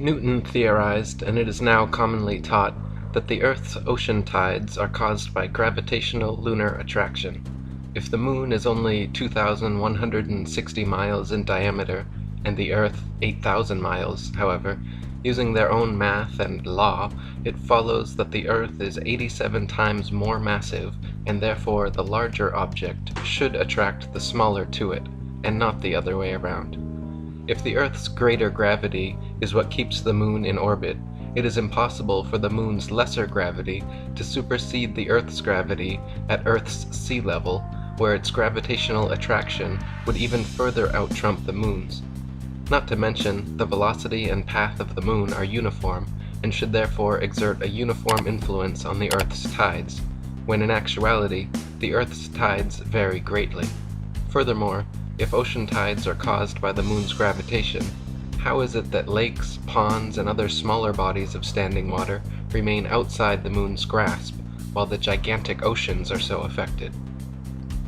Newton theorized, and it is now commonly taught, that the Earth's ocean tides are caused by gravitational lunar attraction. If the Moon is only 2,160 miles in diameter, and the Earth 8,000 miles, however, using their own math and law, it follows that the Earth is 87 times more massive, and therefore the larger object should attract the smaller to it, and not the other way around. If the Earth's greater gravity is what keeps the Moon in orbit, it is impossible for the Moon's lesser gravity to supersede the Earth's gravity at Earth's sea level, where its gravitational attraction would even further out-trump the Moon's. Not to mention, the velocity and path of the Moon are uniform, and should therefore exert a uniform influence on the Earth's tides, when in actuality, the Earth's tides vary greatly. Furthermore, if ocean tides are caused by the Moon's gravitation, how is it that lakes, ponds, and other smaller bodies of standing water remain outside the Moon's grasp, while the gigantic oceans are so affected?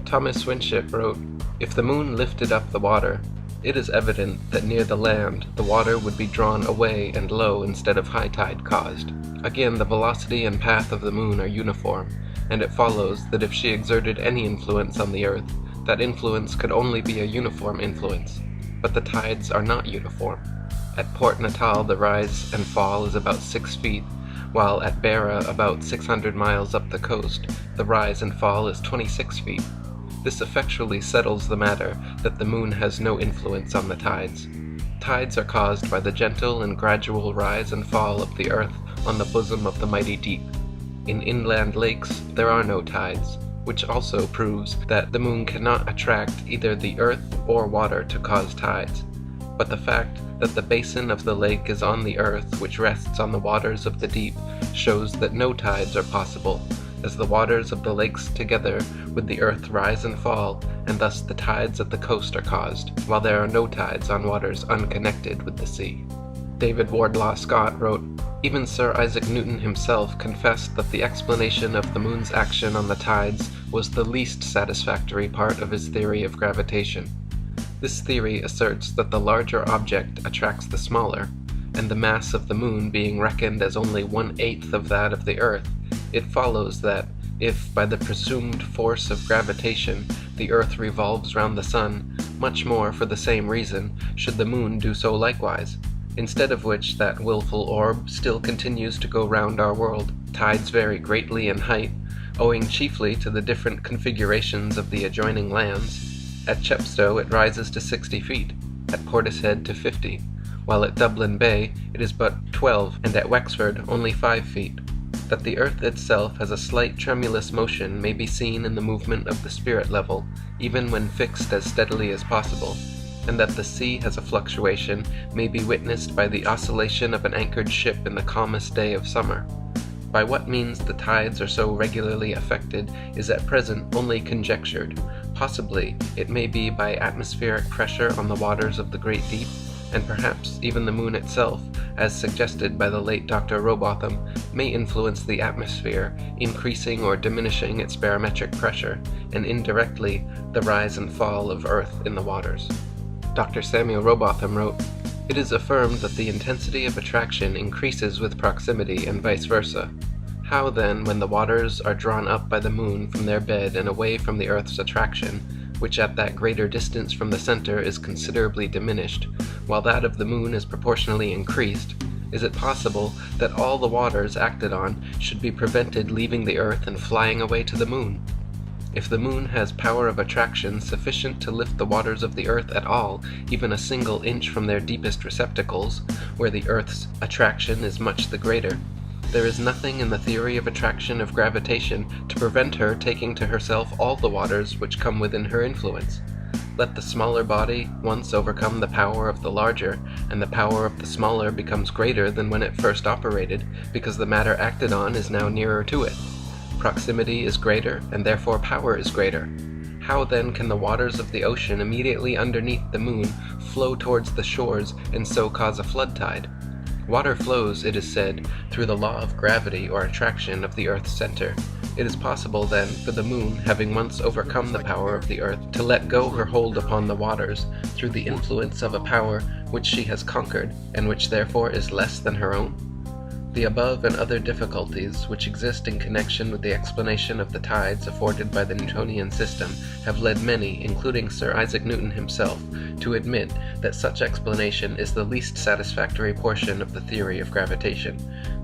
Thomas Winship wrote, "If the Moon lifted up the water, it is evident that near the land the water would be drawn away and low instead of high tide caused. Again, the velocity and path of the Moon are uniform, and it follows that if she exerted any influence on the Earth, that influence could only be a uniform influence. But the tides are not uniform. At Port Natal the rise and fall is about 6 feet, while at Beira, about 600 miles up the coast, the rise and fall is 26 feet. This effectually settles the matter that the Moon has no influence on the tides. Tides are caused by the gentle and gradual rise and fall of the Earth on the bosom of the mighty deep. In inland lakes there are no tides, which also proves that the Moon cannot attract either the Earth or water to cause tides. But the fact that the basin of the lake is on the Earth, which rests on the waters of the deep, shows that no tides are possible, as the waters of the lakes together with the Earth rise and fall, and thus the tides at the coast are caused, while there are no tides on waters unconnected with the sea." David Wardlaw Scott wrote, "Even Sir Isaac Newton himself confessed that the explanation of the Moon's action on the tides was the least satisfactory part of his theory of gravitation. This theory asserts that the larger object attracts the smaller, and the mass of the Moon being reckoned as only 1/8 of that of the Earth, it follows that, if by the presumed force of gravitation the Earth revolves round the Sun, much more for the same reason should the Moon do so likewise, instead of which that willful orb still continues to go round our world. Tides vary greatly in height, owing chiefly to the different configurations of the adjoining lands. At Chepstow it rises to 60 feet, at Portishead to 50, while at Dublin Bay it is but 12, and at Wexford only 5 feet. That the Earth itself has a slight tremulous motion may be seen in the movement of the spirit level, even when fixed as steadily as possible, and that the sea has a fluctuation may be witnessed by the oscillation of an anchored ship in the calmest day of summer. By what means the tides are so regularly affected is at present only conjectured. Possibly it may be by atmospheric pressure on the waters of the great deep, and perhaps even the Moon itself, as suggested by the late Dr. Robotham, may influence the atmosphere, increasing or diminishing its barometric pressure, and indirectly the rise and fall of Earth in the waters." Dr. Samuel Robotham wrote, "It is affirmed that the intensity of attraction increases with proximity and vice versa. How then, when the waters are drawn up by the Moon from their bed and away from the Earth's attraction, which at that greater distance from the center is considerably diminished, while that of the Moon is proportionally increased, is it possible that all the waters acted on should be prevented leaving the Earth and flying away to the Moon? If the Moon has power of attraction sufficient to lift the waters of the Earth at all, even a single inch from their deepest receptacles, where the Earth's attraction is much the greater, there is nothing in the theory of attraction of gravitation to prevent her taking to herself all the waters which come within her influence. Let the smaller body once overcome the power of the larger, and the power of the smaller becomes greater than when it first operated, because the matter acted on is now nearer to it. Proximity is greater, and therefore power is greater. How then can the waters of the ocean immediately underneath the Moon flow towards the shores and so cause a flood tide? Water flows, it is said, through the law of gravity or attraction of the Earth's center, It is possible, then, for the moon, having once overcome the power of the earth, to let go her hold upon the waters through the influence of a power which she has conquered, and which therefore is less than her own? The above and other difficulties which exist in connection with the explanation of the tides afforded by the Newtonian system have led many, including Sir Isaac Newton himself, to admit that such explanation is the least satisfactory portion of the theory of gravitation.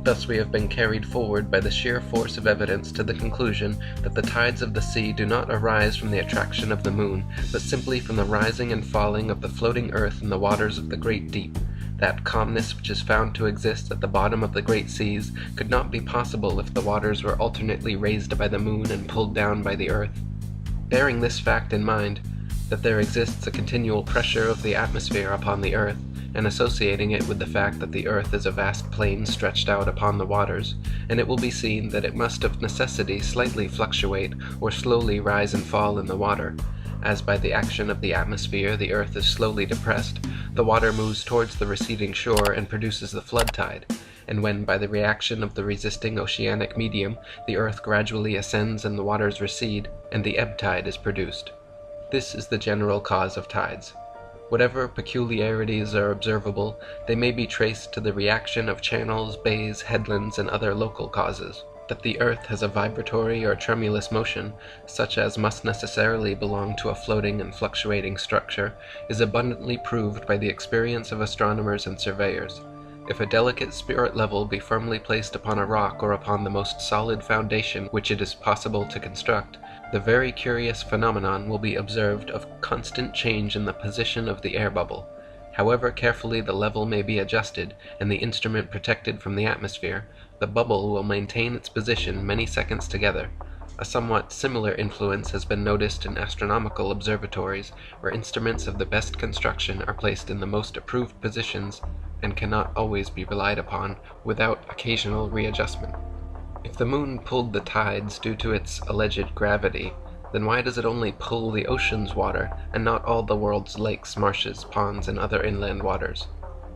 Thus we have been carried forward by the sheer force of evidence to the conclusion that the tides of the sea do not arise from the attraction of the moon, but simply from the rising and falling of the floating earth in the waters of the great deep. That calmness which is found to exist at the bottom of the great seas could not be possible if the waters were alternately raised by the moon and pulled down by the earth. Bearing this fact in mind, that there exists a continual pressure of the atmosphere upon the earth, and associating it with the fact that the earth is a vast plain stretched out upon the waters, and it will be seen that it must of necessity slightly fluctuate or slowly rise and fall in the water. As by the action of the atmosphere the earth is slowly depressed, the water moves towards the receding shore and produces the flood tide, and when by the reaction of the resisting oceanic medium the earth gradually ascends and the waters recede, and the ebb tide is produced. This is the general cause of tides. Whatever peculiarities are observable, they may be traced to the reaction of channels, bays, headlands, and other local causes. That the earth has a vibratory or tremulous motion, such as must necessarily belong to a floating and fluctuating structure, is abundantly proved by the experience of astronomers and surveyors. If a delicate spirit level be firmly placed upon a rock or upon the most solid foundation which it is possible to construct, the very curious phenomenon will be observed of constant change in the position of the air bubble. However carefully the level may be adjusted, and the instrument protected from the atmosphere, the bubble will maintain its position many seconds together. A somewhat similar influence has been noticed in astronomical observatories, where instruments of the best construction are placed in the most approved positions and cannot always be relied upon without occasional readjustment. If the moon pulled the tides due to its alleged gravity, then why does it only pull the ocean's water and not all the world's lakes, marshes, ponds, and other inland waters?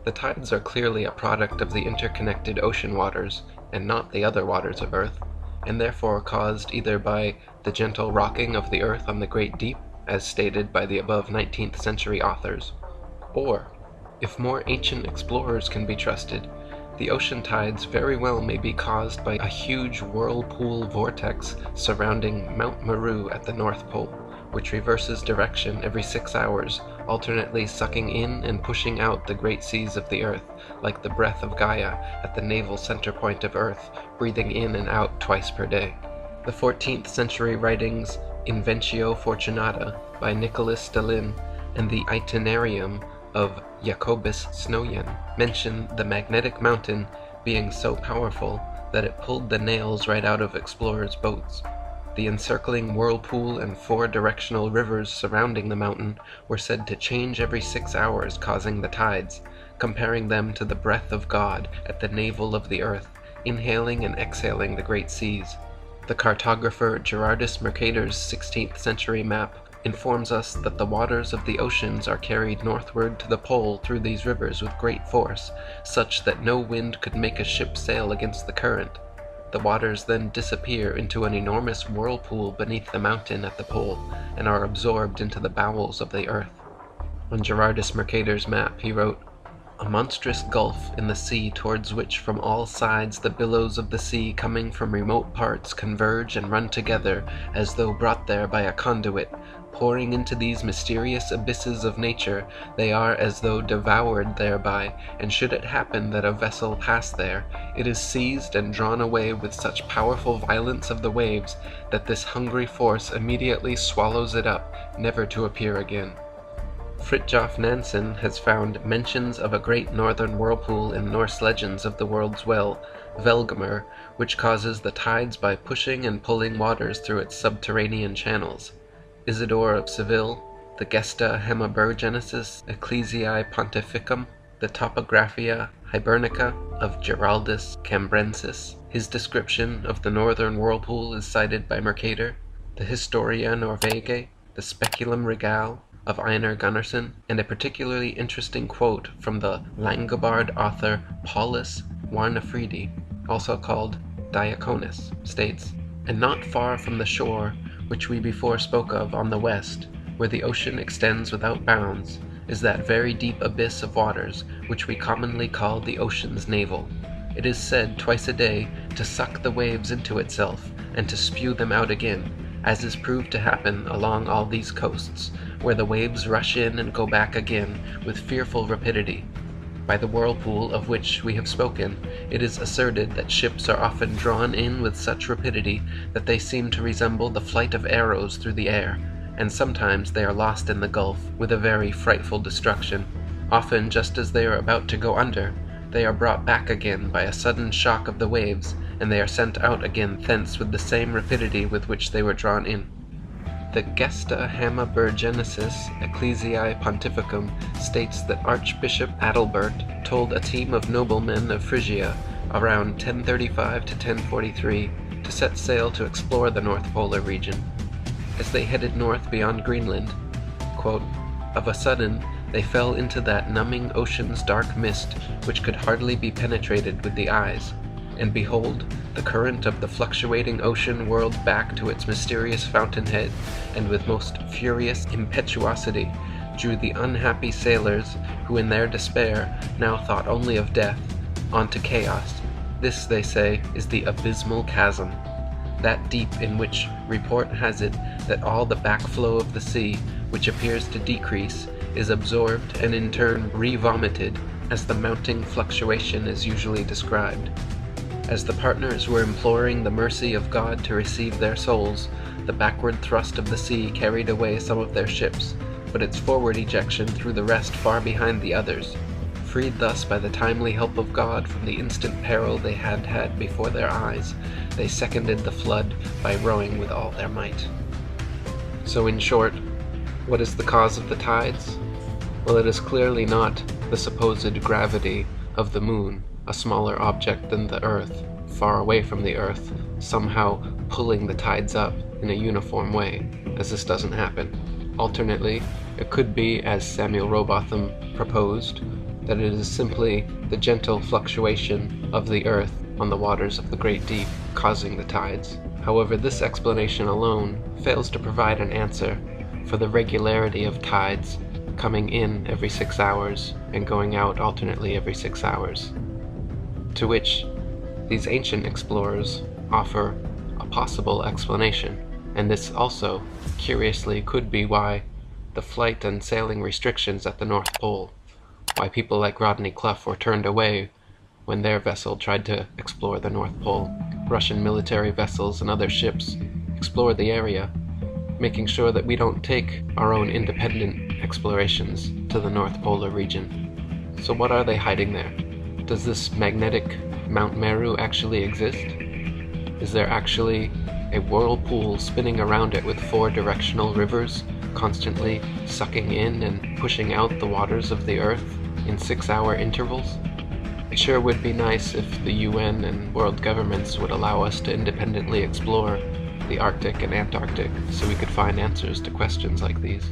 The tides are clearly a product of the interconnected ocean waters, and not the other waters of earth, and therefore caused either by the gentle rocking of the earth on the great deep, as stated by the above 19th century authors, or, if more ancient explorers can be trusted, the ocean tides very well may be caused by a huge whirlpool vortex surrounding Mount Meru at the North Pole, which reverses direction every 6 hours, alternately sucking in and pushing out the great seas of the earth, like the breath of Gaia at the naval center point of earth, breathing in and out twice per day. The 14th century writings Inventio Fortunata by Nicholas Stalin and the Itinerarium of Jacobus Snoyen mention the magnetic mountain being so powerful that it pulled the nails right out of explorers' boats. The encircling whirlpool and 4 directional rivers surrounding the mountain were said to change every 6 hours, causing the tides, comparing them to the breath of God at the navel of the earth, inhaling and exhaling the great seas. The cartographer Gerardus Mercator's 16th century map informs us that the waters of the oceans are carried northward to the pole through these rivers with great force, such that no wind could make a ship sail against the current. The waters then disappear into an enormous whirlpool beneath the mountain at the pole, and are absorbed into the bowels of the earth. On Gerardus Mercator's map he wrote, "A monstrous gulf in the sea towards which from all sides the billows of the sea coming from remote parts converge and run together as though brought there by a conduit. Pouring into these mysterious abysses of nature, they are as though devoured thereby, and should it happen that a vessel pass there, it is seized and drawn away with such powerful violence of the waves that this hungry force immediately swallows it up, never to appear again." Fridtjof Nansen has found mentions of a great northern whirlpool in Norse legends of the world's well, Velgamur, which causes the tides by pushing and pulling waters through its subterranean channels. Isidore of Seville, the Gesta Hemaburgenesis Ecclesiae Pontificum, the Topographia Hibernica of Giraldus Cambrensis. His description of the northern whirlpool is cited by Mercator, the Historia Norvegae, the Speculum Regale of Einar Gunnarsson, and a particularly interesting quote from the Langobard author Paulus Warnefridi, also called Diaconus, states, And not far from the shore, which we before spoke of on the west, where the ocean extends without bounds, is that very deep abyss of waters which we commonly call the ocean's navel. It is said twice a day to suck the waves into itself and to spew them out again, as is proved to happen along all these coasts, where the waves rush in and go back again with fearful rapidity. By the whirlpool of which we have spoken, it is asserted that ships are often drawn in with such rapidity that they seem to resemble the flight of arrows through the air, and sometimes they are lost in the gulf with a very frightful destruction. Often, just as they are about to go under, they are brought back again by a sudden shock of the waves, and they are sent out again thence with the same rapidity with which they were drawn in. The Gesta Hammaburgensis Ecclesiae Pontificum states that Archbishop Adalbert told a team of noblemen of Phrygia around 1035 to 1043 to set sail to explore the North Polar region. As they headed north beyond Greenland, quote, "Of a sudden they fell into that numbing ocean's dark mist which could hardly be penetrated with the eyes. And behold, the current of the fluctuating ocean whirled back to its mysterious fountainhead, and with most furious impetuosity drew the unhappy sailors, who in their despair now thought only of death, onto chaos. This, they say, is the abysmal chasm, that deep in which report has it that all the backflow of the sea, which appears to decrease, is absorbed and in turn re-vomited, as the mounting fluctuation is usually described. As the partners were imploring the mercy of God to receive their souls, the backward thrust of the sea carried away some of their ships, but its forward ejection threw the rest far behind the others. Freed thus by the timely help of God from the instant peril they had had before their eyes, they seconded the flood by rowing with all their might." So in short, what is the cause of the tides? Well, it is clearly not the supposed gravity of the moon, a smaller object than the Earth, far away from the Earth, somehow pulling the tides up in a uniform way, as this doesn't happen. Alternately, it could be, as Samuel Rowbotham proposed, that it is simply the gentle fluctuation of the Earth on the waters of the great deep causing the tides. However, this explanation alone fails to provide an answer for the regularity of tides coming in every 6 hours and going out alternately every 6 hours, to which these ancient explorers offer a possible explanation, and this also, curiously, could be why the flight and sailing restrictions at the North Pole, why people like Rodney Clough were turned away when their vessel tried to explore the North Pole. Russian military vessels and other ships explore the area, making sure that we don't take our own independent explorations to the North Polar region. So what are they hiding there? Does this magnetic Mount Meru actually exist? Is there actually a whirlpool spinning around it with 4 directional rivers constantly sucking in and pushing out the waters of the Earth in 6-hour intervals? It sure would be nice if the UN and world governments would allow us to independently explore the Arctic and Antarctic so we could find answers to questions like these.